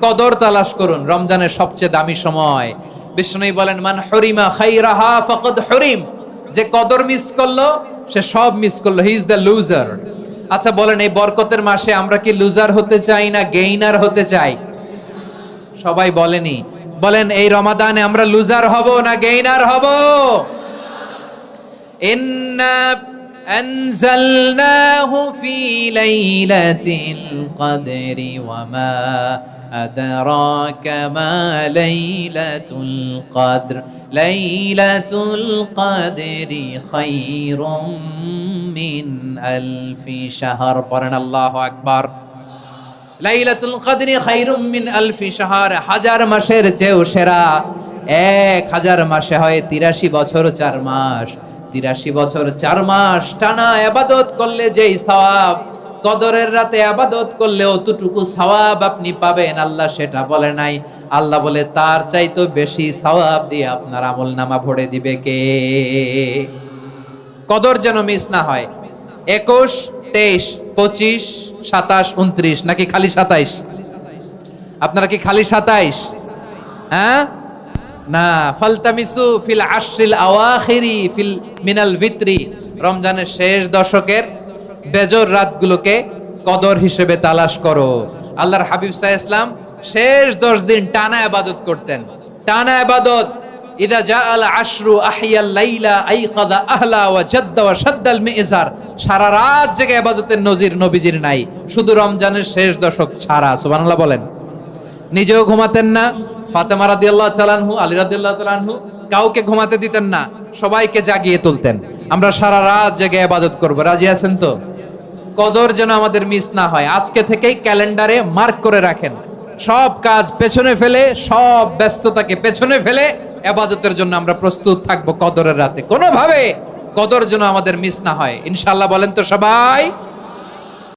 কদর তালাশ করুন, রমজানের সবচেয়ে দামি সময়। বিষ্ণু বলেন, মান হরিমা খাইরাহা ফাকাদ হরিম, যে কদর মিস করলো সে সব মিস করলো, হি ইজ দ্য লুজার। আচ্ছা বলেন, এই বরকতের মাসে আমরা কি লুজার হতে চাই না গেইনার হতে চাই? সবাই বলেনি, বলেন এই রমাদানে আমরা লুজার হব না গেইনার হব? ইন্না আনজালনাহু ফি লাইলাতিল কদরি ওয়া মা আদরাকা মা লাইলাতুল কদর লাইলাতুল কদরি খায়রুম মিন আলফি শাহর। পড়েন আল্লাহু আকবার। লাইলাতুল কদরি খায়রুম মিন আলফি শাহর, হাজার মাসের চেয়েও সেরা। 1000 মাসে হয় 83 বছর 4 মাস। 83 বছর 4 মাস টানা ইবাদত করলে যেই সওয়াব, কদরের রাতে ইবাদত করলে অতটুকু সওয়াব আপনি পাবেন, আল্লাহ সেটা বলে নাই। আল্লাহ বলে তার চাইতে বেশি সওয়াব দিয়ে আপনার আমলনামা ভরে দিবে কে? কদর যেন মিস না হয়। 21, 23, 25, 27, 29 নাকি খালি 27? আপনারা কি খালি 27? হ্যাঁ না, ফালতামিসু ফিল আশরিল আওয়াখিরি ফিল মিনাল ভিতরি, রমজানের শেষ দশকের বেজর রাতগুলোকে কদর হিসেবে তালাশ করো। আল্লাহর হাবিব সাল্লাল্লাহু আলাইহি ওয়াসাল্লাম শেষ 10 দিন টানা ইবাদত করতেন, টানা ইবাদত। ইদা জাআল আশরু আহিয়াল লাইলা আইকাযা আহলা ওয়া জাদ্দা ওয়া শাদ্দাল মিজার, সারা রাত জেগে ইবাদতের নজির নবীজির নাই, শুধু রমজানের শেষ দশক ছাড়া। সুবহানাল্লাহ বলেন। নিজেও ঘুমাতেন না, ফাতেমা রাদিয়াল্লাহু তাআলা আনহু, আলী রাদিয়াল্লাহু তাআলা আনহু কাউকে ঘুমাতে দিতেন না, সবাইকে জাগিয়ে তুলতেন। আমরা সারা রাত জেগে ইবাদত করব, রাজি আছেন তো? কদর যেন আমাদের মিস না হয়। আজকে থেকেই ক্যালেন্ডারে মার্ক করে রাখেন, সব কাজ পেছনে ফেলে, সব ব্যস্ততাকে পেছনে ফেলে ইবাদতের জন্য আমরা প্রস্তুত থাকবো কদরের রাতে। কোনোভাবে কদর যেন আমাদের মিস না হয়, ইনশাআল্লাহ। বলেন তো সবাই।